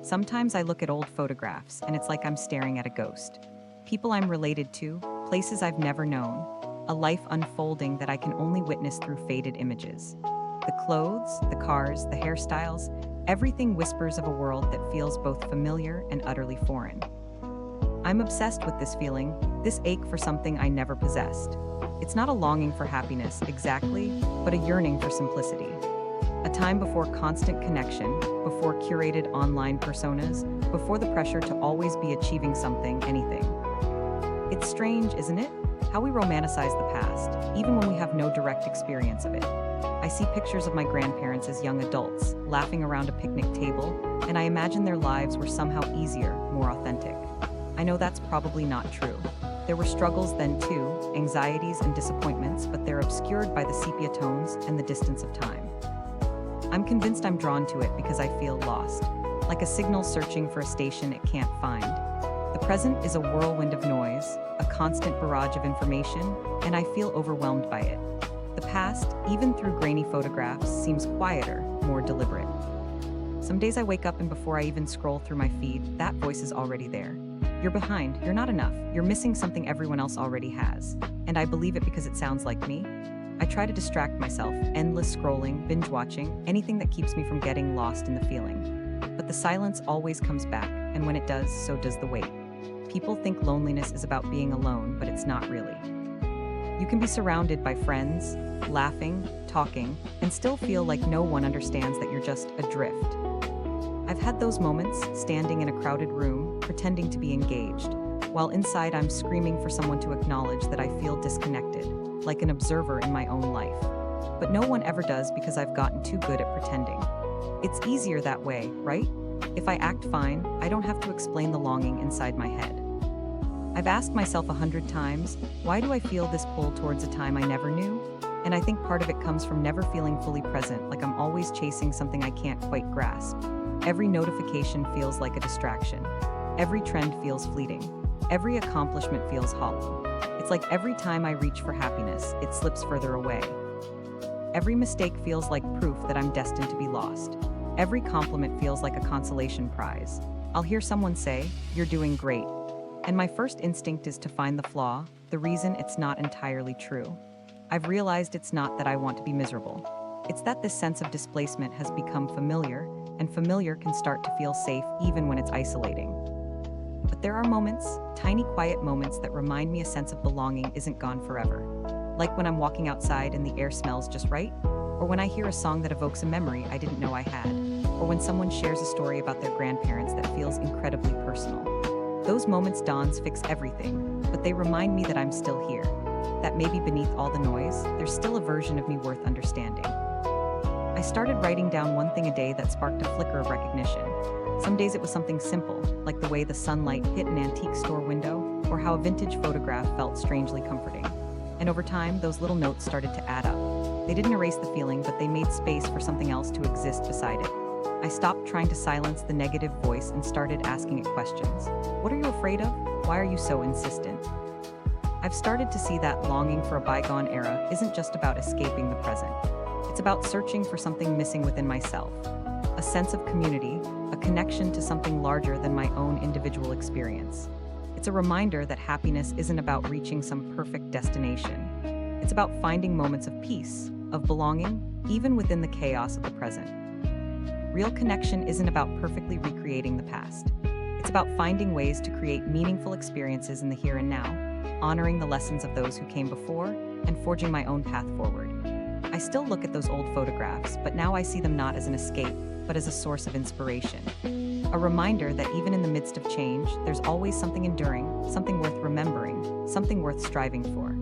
Sometimes I look at old photographs and it's like I'm staring at a ghost. People I'm related to, places I've never known, a life unfolding that I can only witness through faded images. The clothes, the cars, the hairstyles, everything whispers of a world that feels both familiar and utterly foreign. I'm obsessed with this feeling, this ache for something I never possessed. It's not a longing for happiness, exactly, but a yearning for simplicity. A time before constant connection, before curated online personas, before the pressure to always be achieving something, anything. It's strange, isn't it? How we romanticize the past, even when we have no direct experience of it. I see pictures of my grandparents as young adults, laughing around a picnic table, and I imagine their lives were somehow easier, more authentic. I know that's probably not true. There were struggles then too, anxieties and disappointments, but they're obscured by the sepia tones and the distance of time. I'm convinced I'm drawn to it because I feel lost, like a signal searching for a station it can't find. The present is a whirlwind of noise, a constant barrage of information, and I feel overwhelmed by it. The past, even through grainy photographs, seems quieter, more deliberate. Some days I wake up and before I even scroll through my feed, that voice is already there. You're behind, you're not enough, you're missing something everyone else already has. And I believe it because it sounds like me. I try to distract myself, endless scrolling, binge watching, anything that keeps me from getting lost in the feeling. But the silence always comes back, and when it does, so does the wait. People think loneliness is about being alone, but it's not really. You can be surrounded by friends, laughing, talking, and still feel like no one understands that you're just adrift. I've had those moments, standing in a crowded room, pretending to be engaged, while inside I'm screaming for someone to acknowledge that I feel disconnected, like an observer in my own life. But no one ever does because I've gotten too good at pretending. It's easier that way, right? If I act fine, I don't have to explain the longing inside my head. I've asked myself 100 times, why do I feel this pull towards a time I never knew? And I think part of it comes from never feeling fully present, like I'm always chasing something I can't quite grasp. Every notification feels like a distraction. Every trend feels fleeting. Every accomplishment feels hollow. It's like every time I reach for happiness, it slips further away. Every mistake feels like proof that I'm destined to be lost. Every compliment feels like a consolation prize. I'll hear someone say, "You're doing great." And my first instinct is to find the flaw, the reason it's not entirely true. I've realized it's not that I want to be miserable. It's that this sense of displacement has become familiar, and familiar can start to feel safe even when it's isolating. But there are moments, tiny quiet moments that remind me a sense of belonging isn't gone forever. Like when I'm walking outside and the air smells just right, or when I hear a song that evokes a memory I didn't know I had, or when someone shares a story about their grandparents that feels incredibly personal. Those moments don't fix everything, but they remind me that I'm still here, that maybe beneath all the noise, there's still a version of me worth understanding. I started writing down one thing a day that sparked a flicker of recognition. Some days it was something simple, like the way the sunlight hit an antique store window, or how a vintage photograph felt strangely comforting. And over time, those little notes started to add up. They didn't erase the feeling, but they made space for something else to exist beside it. I stopped trying to silence the negative voice and started asking it questions. What are you afraid of? Why are you so insistent? I've started to see that longing for a bygone era isn't just about escaping the present. It's about searching for something missing within myself. A sense of community, a connection to something larger than my own individual experience. It's a reminder that happiness isn't about reaching some perfect destination. It's about finding moments of peace, of belonging, even within the chaos of the present. Real connection isn't about perfectly recreating the past. It's about finding ways to create meaningful experiences in the here and now, honoring the lessons of those who came before, and forging my own path forward. I still look at those old photographs, but now I see them not as an escape, but as a source of inspiration. A reminder that even in the midst of change, there's always something enduring, something worth remembering, something worth striving for.